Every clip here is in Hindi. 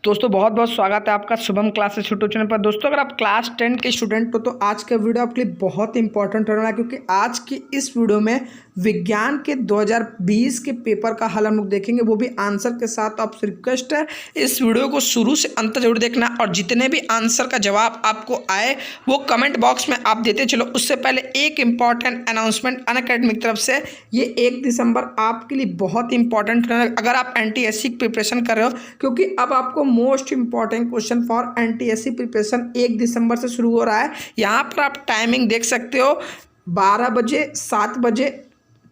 दोस्तों बहुत बहुत स्वागत है आपका शुभम क्लासेस यूट्यूब चैनल पर। दोस्तों अगर आप क्लास 10 के स्टूडेंट हो तो आज का वीडियो आपके लिए बहुत इंपॉर्टेंट होने वाला है, क्योंकि आज की इस वीडियो में विज्ञान के 2020 के पेपर का हल हम लोग देखेंगे, वो भी आंसर के साथ। तो आपसे रिक्वेस्ट है इस वीडियो को शुरू से अंत जरूर देखना, और जितने भी आंसर का जवाब आपको आए वो कमेंट बॉक्स में आप देते चलो। उससे पहले एक इंपॉर्टेंट अनाउंसमेंट अनअकैडमी की तरफ से, ये 1 दिसंबर आपके लिए बहुत इंपॉर्टेंट है अगर आप NTSC की प्रिपरेशन कर रहे हो, क्योंकि अब आपको most important question for NTSC preparation 1 दिसंबर से शुरू हो रहा है। यहाँ पर आप टाइमिंग देख सकते हो, 12 बजे, 7 बजे,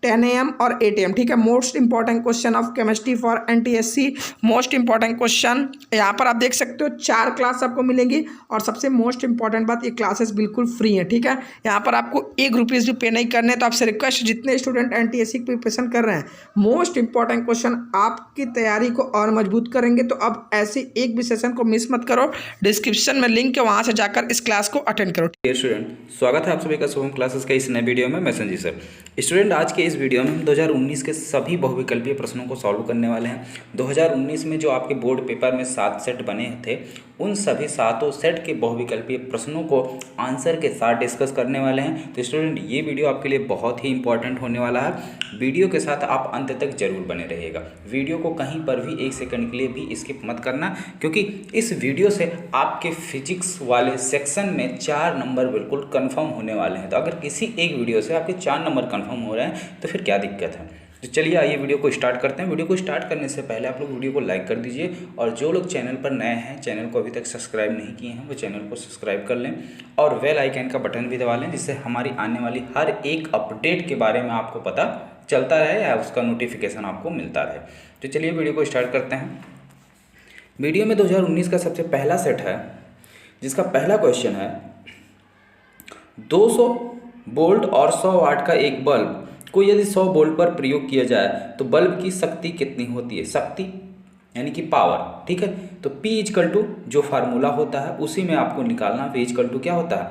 10 AM और 8 AM। ठीक है, most important question of chemistry for NTSC, most important question यहाँ पर आप देख सकते हो। 4 क्लास आपको मिलेंगी, और सबसे मोस्ट इंपॉर्टेंट बात, ये क्लासेस बिल्कुल फ्री है। ठीक है, यहाँ पर आपको ₹1 भी पे नहीं करने। तो आपसे रिक्वेस्ट, जितने स्टूडेंट NTSC की प्रिपरेशन कर रहे हैं, मोस्ट इंपॉर्टेंट क्वेश्चन आपकी तैयारी को और मजबूत करेंगे। तो अब ऐसे एक भी सेशन को मिस मत करो, डिस्क्रिप्शन में लिंक है, वहाँ से जाकर इस क्लास को अटेंड करो। डियर स्टूडेंट, स्वागत है आप सभी का शुभम क्लासेस का इस नए वीडियो में। मैं संजीव सर। स्टूडेंट, आज के इस वीडियो में हम 2019 के सभी बहुविकल्पीय प्रश्नों को सॉल्व करने वाले हैं। 2019 में जो आपके बोर्ड पेपर में 7 सेट बने थे, उन सभी 7 सेट के बहुविकल्पीय प्रश्नों को आंसर के साथ डिस्कस करने वाले हैं। तो स्टूडेंट, ये वीडियो आपके लिए बहुत ही इंपॉर्टेंट होने वाला है। वीडियो के साथ आप अंत तक जरूर बने रहिएगा। वीडियो को कहीं पर भी 1 सेकंड के लिए भी स्किप मत करना, क्योंकि इस वीडियो से आपके फिजिक्स वाले सेक्शन में 4 नंबर बिल्कुल कंफर्म होने वाले हैं। तो अगर किसी एक वीडियो से आपके 4 नंबर कंफर्म हो रहे हैं तो फिर क्या दिक्कत है। तो चलिए आइए वीडियो को स्टार्ट करते हैं। वीडियो को स्टार्ट करने से पहले आप लोग वीडियो को लाइक कर दीजिए, और जो लोग चैनल पर नए हैं, चैनल को अभी तक सब्सक्राइब नहीं किए हैं, वो चैनल को सब्सक्राइब कर लें, और बेल आइकन का बटन भी दबा लें, जिससे हमारी आने वाली हर एक अपडेट के बारे में आपको पता चलता रहे या उसका नोटिफिकेशन आपको मिलता रहे। तो चलिए वीडियो को स्टार्ट करते हैं। वीडियो में 2019 का सबसे पहला सेट है, जिसका पहला क्वेश्चन है, 200 वोल्ट और 100 वाट का एक बल्ब को यदि 100 वोल्ट पर प्रयोग किया जाए तो बल्ब की शक्ति कितनी होती है। शक्ति यानी कि पावर। ठीक है, तो P जो फार्मूला होता है उसी में आपको निकालना। P क्या होता है,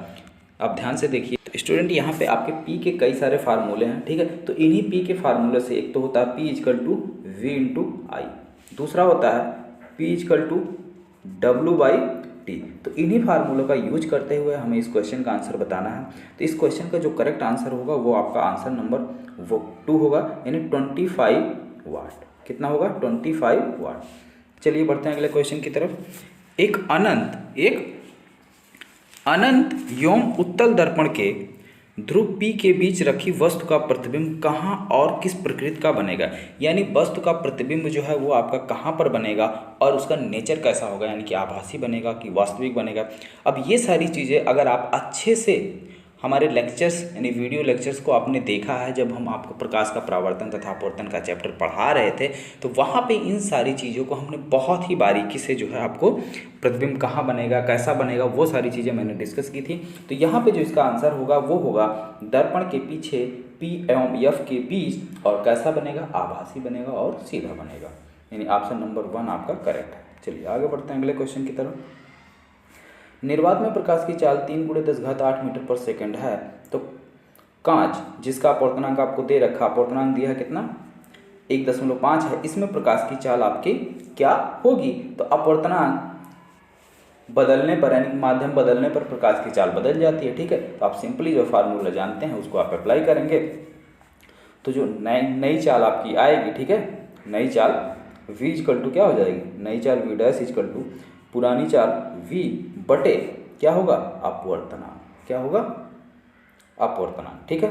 आप ध्यान से देखिए। तो स्टूडेंट, यहाँ पे आपके P के कई सारे फार्मूले हैं। ठीक है, तो इन्हीं P के फार्मूले से एक तो होता है P=V×I, दूसरा होता है P=W/T। तो इन्हीं फार्मूलों का यूज करते हुए हमें इस क्वेश्चन का आंसर बताना है। तो इस क्वेश्चन का जो करेक्ट आंसर होगा वो आपका आंसर नंबर 2 होगा, यानी 25 वाट। कितना होगा, 25 वाट। चलिए बढ़ते हैं अगले क्वेश्चन की तरफ। एक अनंत एवं उत्तल दर्पण के ध्रुव P के बीच रखी वस्तु का प्रतिबिंब कहाँ और किस प्रकृति का बनेगा। यानी वस्तु का प्रतिबिंब जो है वो आपका कहाँ पर बनेगा और उसका नेचर कैसा होगा, यानी कि आभासी बनेगा कि वास्तविक बनेगा। अब ये सारी चीज़ें अगर आप अच्छे से हमारे लेक्चर्स यानी वीडियो लेक्चर्स को आपने देखा है, जब हम आपको प्रकाश का परावर्तन तथा अपवर्तन का चैप्टर पढ़ा रहे थे, तो वहाँ पे इन सारी चीज़ों को हमने बहुत ही बारीकी से जो है आपको प्रतिबिंब कहाँ बनेगा, कैसा बनेगा, वो सारी चीज़ें मैंने डिस्कस की थी। तो यहाँ पे जो इसका आंसर होगा वो होगा दर्पण के पीछे P एवं F के बीच, और कैसा बनेगा, आभासी बनेगा और सीधा बनेगा। यानी ऑप्शन नंबर 1 आपका करेक्ट है। चलिए आगे बढ़ते हैं अगले क्वेश्चन की तरफ। निर्वात में प्रकाश की चाल 3×10⁸ मीटर पर सेकंड है, तो कांच जिसका अपवर्तनांक आपको दे रखा, अपवर्तनांक दिया है कितना, 1.5 है, इसमें प्रकाश की चाल आपकी क्या होगी। तो अपवर्तनांक बदलने पर यानी माध्यम बदलने पर प्रकाश की चाल बदल जाती है। ठीक है, तो आप सिंपली जो फार्मूला जानते हैं उसको आप अप्लाई करेंगे, तो जो नई चाल आपकी आएगी, ठीक है, नई चाल V क्या हो जाएगी, नई चाल V' पुरानी चाल V बटे क्या होगा, अपवर्तनांक। क्या होगा, अपवर्तनांक। ठीक है,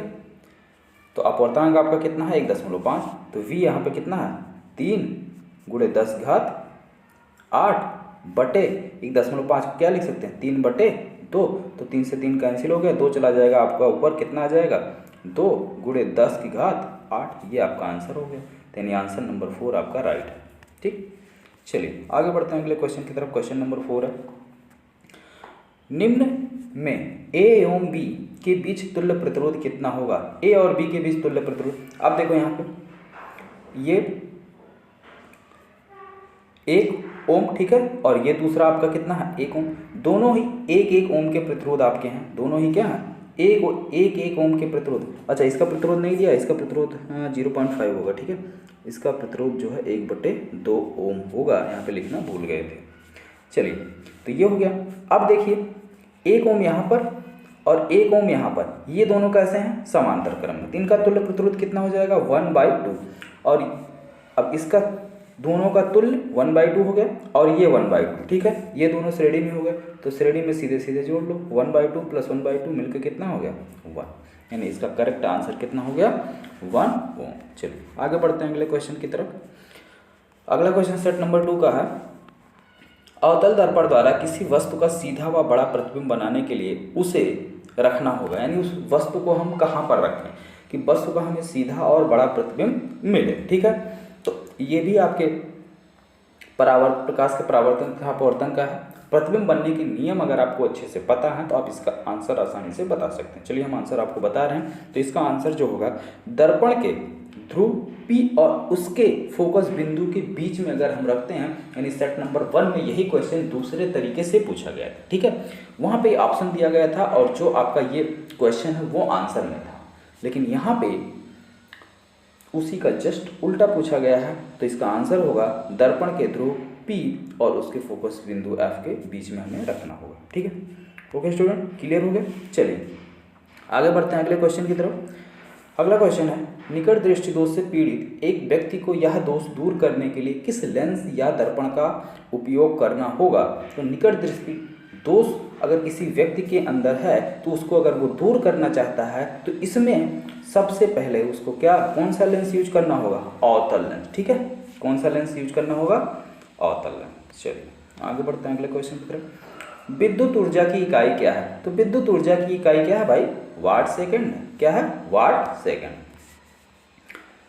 तो अपवर्तनांक आपका कितना है, 1.5। तो V यहाँ पे कितना है, 3×10⁸ बटे 1.5 क्या लिख सकते हैं, 3/2। तो 3 से 3 कैंसिल हो गया, 2 चला जाएगा, आपका ऊपर कितना आ जाएगा, 2×10⁸ ये आपका आंसर हो गया। यानी आंसर नंबर 4 आपका राइट है। ठीक, चलिए आगे बढ़ते हैं अगले क्वेश्चन की तरफ। क्वेश्चन नंबर 4 है, निम्न में A एवं B के बीच तुल्य प्रतिरोध कितना होगा। A और B के बीच तुल्य प्रतिरोध, आप देखो यहाँ पे ये 1 ओम, ठीक है, और ये दूसरा आपका कितना है, 1 ओम। दोनों ही 1-1 ओम के प्रतिरोध आपके हैं, दोनों ही क्या है, 1 ओम के प्रतिरोध। अच्छा, इसका प्रतिरोध नहीं दिया, इसका प्रतिरोध 0.5 होगा। ठीक है, इसका प्रतिरोध जो है 1/2 ओम होगा, यहाँ पे लिखना भूल गए थे। चलिए, तो ये हो गया। अब देखिए 1 ओम यहाँ पर और 1 ओम यहाँ पर, ये दोनों कैसे हैं? समांतर क्रम में। तो इनका तुल्य प्रतिरोध कितना हो जाएगा? 1/2। और अब इसका दोनों का तुल्य 1/2 हो गया और ये 1/2, ठीक है, ये दोनों श्रेणी में हो गए। तो श्रेणी में सीधे सीधे जोड़ लो, 1/2 + 1/2 मिलकर कितना हो गया? 1। यानी इसका करेक्ट आंसर कितना हो गया? 1 ओम। चलिए आगे बढ़ते हैं अगले क्वेश्चन की तरफ। अगला क्वेश्चन सेट नंबर 2 का है, अवतल दर्पण द्वारा किसी वस्तु का सीधा व बड़ा प्रतिबिंब बनाने के लिए उसे रखना होगा। यानी उस वस्तु को हम कहाँ पर रखें कि वस्तु का हमें सीधा और बड़ा प्रतिबिंब मिले, ठीक है। तो ये भी आपके प्रकाश के परावर्तन तथा अपवर्तन का है। प्रतिबिंब बनने के नियम अगर आपको अच्छे से पता है तो आप इसका आंसर आसानी से बता सकते हैं। चलिए हम आंसर आपको बता रहे हैं। तो इसका आंसर जो होगा, दर्पण के ध्रुव P और उसके फोकस बिंदु के बीच में अगर हम रखते हैं, यानी सेट नंबर 1 में यही क्वेश्चन दूसरे तरीके से पूछा गया था, ठीक है। वहाँ पे ऑप्शन दिया गया था और जो आपका ये क्वेश्चन है वो आंसर में था, लेकिन यहाँ पे उसी का जस्ट उल्टा पूछा गया है। तो इसका आंसर होगा दर्पण के ध्रुव P और उसके फोकस बिंदु F के बीच में हमें रखना होगा, ठीक है। ओके स्टूडेंट, क्लियर हो गया। चलिए आगे बढ़ते हैं अगले क्वेश्चन की तरफ। अगला क्वेश्चन है, निकट दृष्टि दोष से पीड़ित एक व्यक्ति को यह दोष दूर करने के लिए किस लेंस या दर्पण का उपयोग करना होगा। तो निकट दृष्टि दोष अगर किसी व्यक्ति के अंदर है तो उसको अगर वो दूर करना चाहता है तो इसमें सबसे पहले उसको कौन सा लेंस यूज करना होगा? अवतल लेंस, ठीक है। कौन सा लेंस यूज करना होगा? अवतल लेंस। चलिए आगे बढ़ते हैं अगले क्वेश्चन की तरफ। विद्युत ऊर्जा की इकाई क्या है? तो विद्युत ऊर्जा की इकाई क्या है भाई? Watt second. क्या है? Watt second.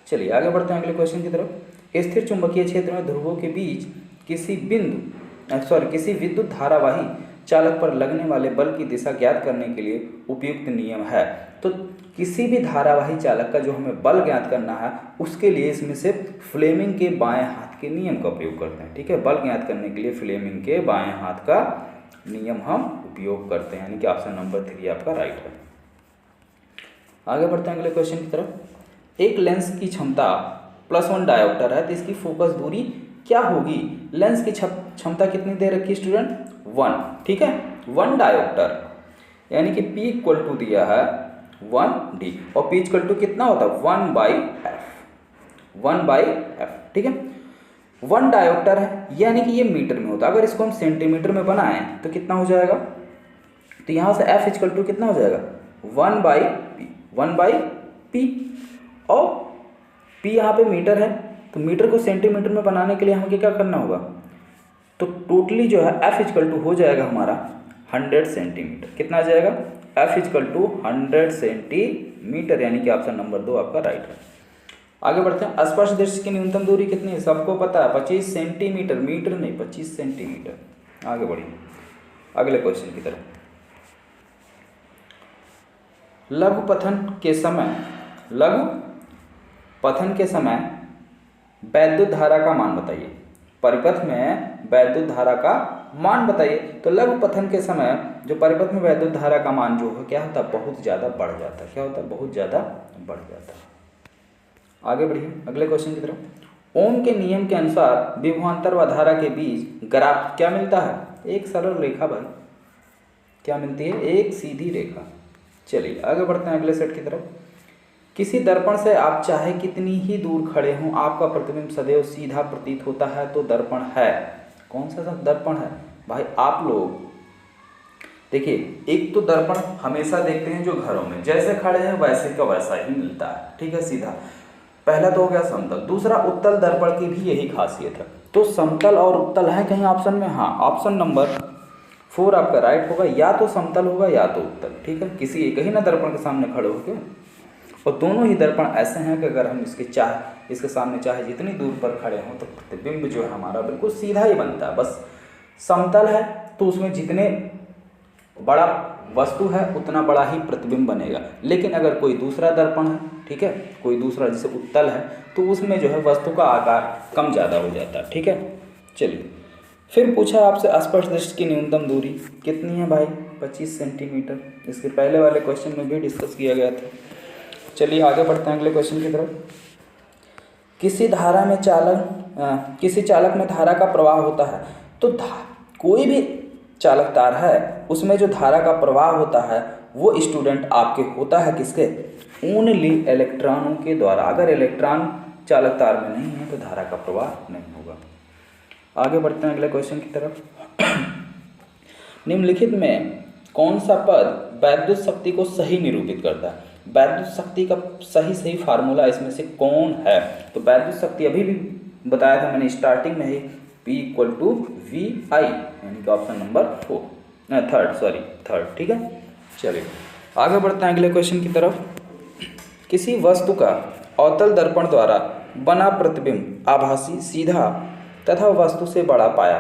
चलिए आगे बढ़ते हैं अगले क्वेश्चन की तरफ। स्थिर चुंबकीय क्षेत्र में ध्रुवों के बीच किसी विद्युत धारावाही चालक पर लगने वाले बल की दिशा ज्ञात करने के लिए उपयुक्त नियम है। तो किसी भी धारावाही चालक का जो हमें बल ज्ञात करना है उसके लिए इसमें से फ्लेमिंग के बाएं हाथ के नियम का उपयोग करते हैं, ठीक है। बल ज्ञात करने के लिए फ्लेमिंग के बाएं हाथ का नियम हम उपयोग करते हैं, यानी कि ऑप्शन नंबर 3 आपका राइट है। आगे बढ़ते हैं अगले क्वेश्चन की तरफ। एक लेंस की क्षमता +1 डायोप्टर है तो इसकी फोकस दूरी क्या होगी? लेंस की क्षमता कितनी दे रखी स्टूडेंट? 1, ठीक है, 1 डायोप्टर, यानी कि P = दिया है 1D और P = कितना होता है? 1/f, ठीक है। 1 डायोप्टर है यानी कि ये मीटर में होता है। अगर इसको हम सेंटीमीटर में बनाएं तो कितना हो जाएगा? तो यहाँ से F = कितना हो जाएगा? 1/P और P यहाँ पे मीटर है तो मीटर को सेंटीमीटर में बनाने के लिए हमें क्या करना होगा? तो टोटली जो है F = हो जाएगा हमारा 100 सेंटीमीटर। कितना आ जाएगा? F = 100 सेंटीमीटर, यानी कि ऑप्शन नंबर 2 आपका राइट है। आगे बढ़ते हैं। स्पर्श दृष्टि की न्यूनतम दूरी कितनी है? सबको पता है 25 सेंटीमीटर, मीटर नहीं 25 सेंटीमीटर। आगे बढ़िए अगले क्वेश्चन की तरफ। लघु पथन के समय वैद्युत धारा का मान बताइए। परिपथ में वैद्युत धारा का मान बताइए। तो लघु पथन के समय जो परिपथ में वैद्युत धारा का मान जो है क्या होता है? बहुत ज़्यादा बढ़ जाता है। क्या होता है? बहुत ज़्यादा बढ़ जाता है। आगे बढ़िए अगले क्वेश्चन की तरफ। ओम के नियम के अनुसार विभवांतर व धारा के बीच ग्राफ क्या मिलता है? एक सरल रेखा भाई। क्या मिलती है? एक सीधी रेखा। चलिए आगे बढ़ते हैं अगले सेट की तरफ। किसी दर्पण से आप चाहे कितनी ही दूर खड़े हों आपका प्रतिबिंब सदैव सीधा प्रतीत होता है तो दर्पण है। कौन सा दर्पण है भाई? आप लोग देखिए, एक तो दर्पण हमेशा देखते हैं जो घरों में जैसे खड़े हैं वैसे का वैसा ही मिलता है, ठीक है, सीधा। पहला तो हो गया समतल। दूसरा उत्तल दर्पण की भी यही खासियत है। तो समतल और उत्तल है कहीं ऑप्शन में? हाँ, ऑप्शन नंबर 4 आपका राइट होगा। या तो समतल होगा या तो उत्तल, ठीक है। किसी एक ही ना दर्पण के सामने खड़े होके, और दोनों ही दर्पण ऐसे हैं कि अगर हम इसके सामने चाहे जितनी दूर पर खड़े हों तो प्रतिबिंब जो है हमारा बिल्कुल सीधा ही बनता है। बस समतल है तो उसमें जितने बड़ा वस्तु है उतना बड़ा ही प्रतिबिंब बनेगा। लेकिन अगर कोई दूसरा दर्पण है, ठीक है, कोई दूसरा जैसे उत्तल है तो उसमें जो है वस्तु का आकार कम ज़्यादा हो जाता है, ठीक है। चलिए फिर पूछा आपसे स्पर्श दृष्टि की न्यूनतम दूरी कितनी है भाई? 25 सेंटीमीटर। इसके पहले वाले क्वेश्चन में भी डिस्कस किया गया था। चलिए आगे बढ़ते हैं अगले क्वेश्चन की तरफ। किसी चालक में धारा का प्रवाह होता है तो कोई भी चालक तार है उसमें जो धारा का प्रवाह होता है वो स्टूडेंट आपके होता है किसके, ओनली इलेक्ट्रॉनों के द्वारा। अगर इलेक्ट्रॉन चालक तार में नहीं है तो धारा का प्रवाह नहीं होगा। आगे बढ़ते हैं अगले क्वेश्चन की तरफ। निम्नलिखित में कौन सा पद वैद्युत शक्ति को सही निरूपित करता है? वैद्युत शक्ति का सही फार्मूला इसमें से कौन है? तो वैद्युत शक्ति अभी भी बताया था मैंने स्टार्टिंग में ही, P = VI, यानी कि ऑप्शन नंबर थर्ड। ठीक है, चलिए आगे बढ़ते हैं अगले क्वेश्चन की तरफ। किसी वस्तु का अवतल दर्पण द्वारा बना प्रतिबिंब आभासी, सीधा तथा वस्तु से बड़ा पाया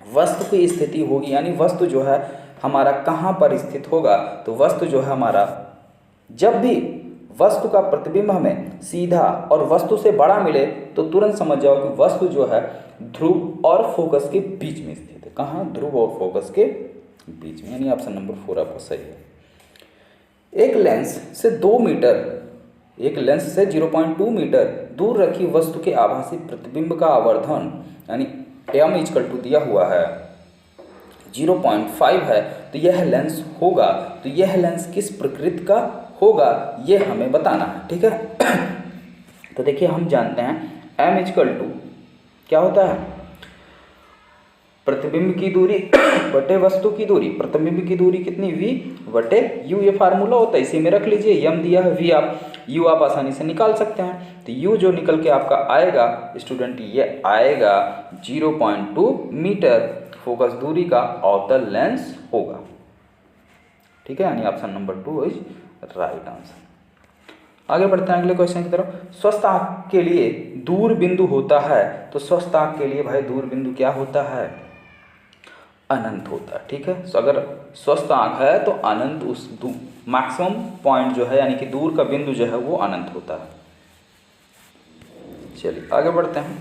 वस्तु की स्थिति होगी, यानी वस्तु जो है हमारा कहाँ पर स्थित होगा? तो वस्तु जो है हमारा, जब भी वस्तु का प्रतिबिंब हमें सीधा और वस्तु से बड़ा मिले तो तुरंत समझ जाओ कि वस्तु जो है ध्रुव और फोकस के बीच में स्थित है। कहाँ? ध्रुव और फोकस के बीच में, यानी ऑप्शन नंबर 4 आपका सही है। एक लेंस से 0.2 मीटर दूर रखी वस्तु के आभासी प्रतिबिंब का आवर्धन, यानी m = दिया हुआ है 0.5 है, तो यह लेंस होगा। तो यह लेंस किस प्रकृति का होगा ये हमें बताना है। ठीक है, तो देखिए हम जानते हैं m = क्या होता है? प्रतिबिंब की दूरी बटे वस्तु की दूरी। प्रतिबिंब की दूरी कितनी? v/u, ये फार्मूला होता है, इसी में रख लीजिए। m दिया है, v u आप आसानी से निकाल सकते हैं। तो u जो निकल के आपका आएगा स्टूडेंट, ये आएगा 0.2 मीटर फोकस दूरी का अवतल लेंस होगा। ठीक है, यानी option number 2 is right answer. आगे बढ़ते हैं अगले क्वेश्चन की तरफ। स्वस्थ आंख के लिए दूर बिंदु होता है, तो स्वस्थ आंख के लिए भाई दूर बिंदु क्या होता है? अनंत होता है। ठीक है, तो अगर स्वस्थ आंख है तो अनंत, उस मैक्सिमम पॉइंट जो है यानी कि दूर का बिंदु जो है वो अनंत होता है। चलिए आगे बढ़ते हैं।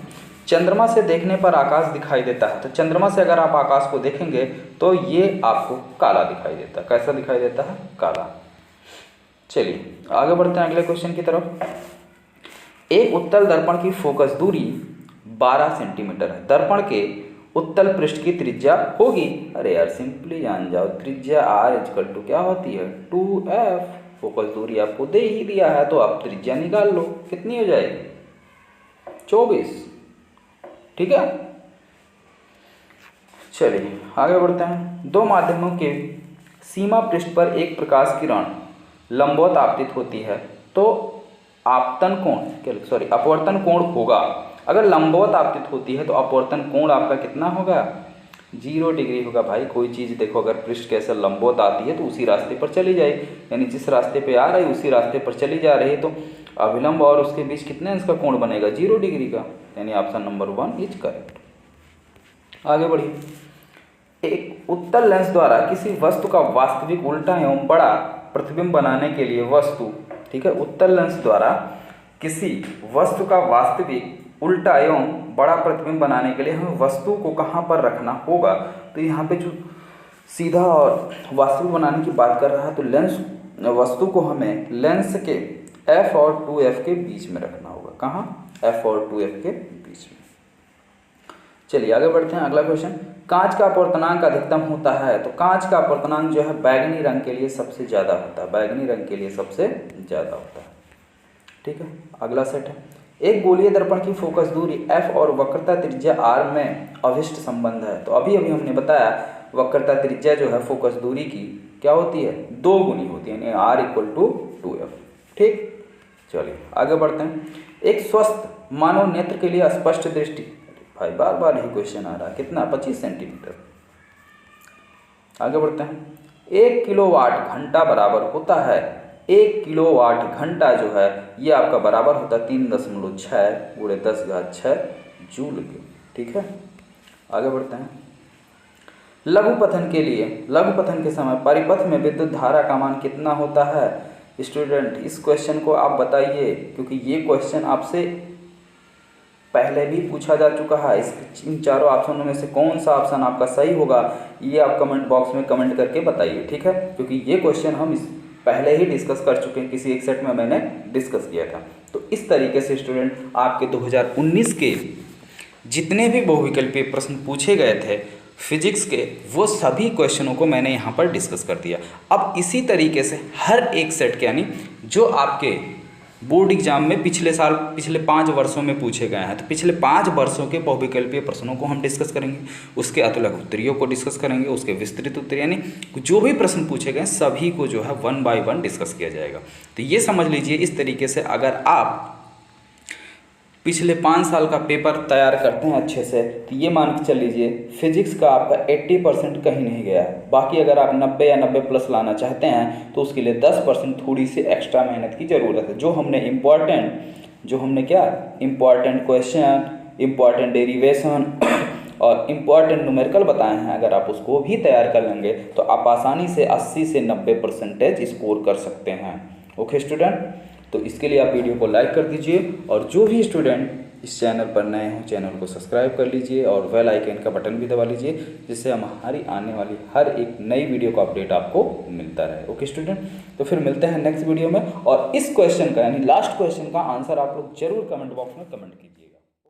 चंद्रमा से देखने पर आकाश दिखाई देता है, तो चंद्रमा से अगर आप आकाश को देखेंगे तो ये आपको काला दिखाई देता है। कैसा दिखाई देता है? काला। चलिए आगे बढ़ते हैं अगले क्वेश्चन की तरफ। एक उत्तल दर्पण की फोकस दूरी 12 सेंटीमीटर है, दर्पण के उत्तल पृष्ठ की त्रिज्या होगी। अरे यार सिंपली जान जाओ, त्रिज्या r = क्या होती है? 2f। फोकस दूरी आपको दे ही दिया है तो आप त्रिज्या निकाल लो, कितनी हो जाएगी? 24। ठीक है, चलिए आगे बढ़ते हैं। दो माध्यमों के सीमा पृष्ठ पर एक प्रकाश किरण लंबवत आपतित होती है तो अपवर्तन कोण होगा। अगर लंबवत आपतित होती है तो अपवर्तन कोण आपका कितना होगा? 0 डिग्री होगा। भाई कोई चीज़ देखो, अगर पृष्ठ के ऐसे लंबवत आती है तो उसी रास्ते पर चली जाएगी, यानी जिस रास्ते पे आ रही है उसी रास्ते पर चली जा रही है, तो अभिलंब और उसके बीच कितने इसका कोण बनेगा? 0 डिग्री का, यानी ऑप्शन नंबर 1 इज करेक्ट। आगे बढ़िए। एक उत्तल लेंस द्वारा किसी वस्तु का वास्तविक उल्टा एवं बड़ा प्रतिबिंब बनाने के लिए वस्तु, ठीक है, उत्तल लेंस द्वारा किसी वस्तु का वास्तविक उल्टा एवं बड़ा प्रतिबिंब बनाने के लिए हमें वस्तु को कहाँ पर रखना होगा? तो यहाँ पे जो सीधा और वास्तविक बनाने की बात कर रहा है तो लेंस, वस्तु को हमें लेंस के f और 2f के बीच में रखना होगा। कहाँ? f और 2f के बीच में। चलिए आगे बढ़ते हैं। अगला क्वेश्चन, कांच का अपवर्तनांक अधिकतम होता है, तो कांच का अपवर्तनांक जो है बैगनी रंग के लिए सबसे ज़्यादा होता है, बैगनी रंग के लिए सबसे ज़्यादा होता है। ठीक है, अगला सेट है। एक गोलीय दर्पण की फोकस दूरी f और वक्रता त्रिज्या r में अभिष्ट संबंध है, तो अभी हमने बताया वक्रता त्रिज्या जो है फोकस दूरी की क्या होती है? 2 गुनी होती है, यानी r = 2f। ठीक, चलिए आगे बढ़ते हैं। एक स्वस्थ मानव नेत्र के लिए स्पष्ट दृष्टि, भाई बार बार यही क्वेश्चन आ रहा है, कितना? 25 सेंटीमीटर। आगे बढ़ते हैं। 1 किलोवाट घंटा बराबर होता है, 1 किलोवाट घंटा जो है ये आपका बराबर होता है 3.6 × 10⁻6 जूल के। ठीक है, आगे बढ़ते हैं। लघुपथन के लिए, लघुपथन के समय परिपथ में विद्युत धारा का मान कितना होता है? स्टूडेंट इस क्वेश्चन को आप बताइए, क्योंकि ये क्वेश्चन आपसे पहले भी पूछा जा चुका है। इन चारों ऑप्शनों में से कौन सा ऑप्शन आपका सही होगा ये आप कमेंट बॉक्स में कमेंट करके बताइए। ठीक है, क्योंकि ये क्वेश्चन हम पहले ही डिस्कस कर चुके हैं, किसी एक सेट में मैंने डिस्कस किया था। तो इस तरीके से स्टूडेंट आपके 2019 के जितने भी बहुविकल्पीय प्रश्न पूछे गए थे फिजिक्स के वो सभी क्वेश्चनों को मैंने यहाँ पर डिस्कस कर दिया। अब इसी तरीके से हर एक सेट के यानी जो आपके बोर्ड एग्जाम में पिछले 5 वर्षों में पूछे गए हैं, तो पिछले 5 वर्षों के बहुविकल्पीय प्रश्नों को हम डिस्कस करेंगे, उसके अतुलक उत्तरीयों को डिस्कस करेंगे, उसके विस्तृत उत्तर यानी जो भी प्रश्न पूछे गए सभी को जो है 1 बाय 1 डिस्कस किया जाएगा। तो ये समझ लीजिए इस तरीके से अगर आप पिछले 5 साल का पेपर तैयार करते हैं अच्छे से, तो ये मान के चल लीजिए फिजिक्स का आपका 80% कहीं नहीं गया है। बाकी अगर आप 90 या 90 प्लस लाना चाहते हैं तो उसके लिए 10% थोड़ी सी एक्स्ट्रा मेहनत की ज़रूरत है। जो हमने इम्पॉर्टेंट क्वेश्चन, इम्पॉर्टेंट डेरिवेशन और इम्पॉर्टेंट न्यूमेरिकल बताए हैं, अगर आप उसको भी तैयार कर लेंगे तो आप आसानी से 80 से 90% स्कोर कर सकते हैं। ओके स्टूडेंट, तो इसके लिए आप वीडियो को लाइक कर दीजिए और जो भी स्टूडेंट इस चैनल पर नए हों चैनल को सब्सक्राइब कर लीजिए और बेल आइकन का बटन भी दबा लीजिए, जिससे हमारी आने वाली हर एक नई वीडियो का अपडेट आपको मिलता रहे। ओके स्टूडेंट, तो फिर मिलते हैं नेक्स्ट वीडियो में। और इस क्वेश्चन का यानी लास्ट क्वेश्चन का आंसर आप लोग जरूर कमेंट बॉक्स में कमेंट कीजिए।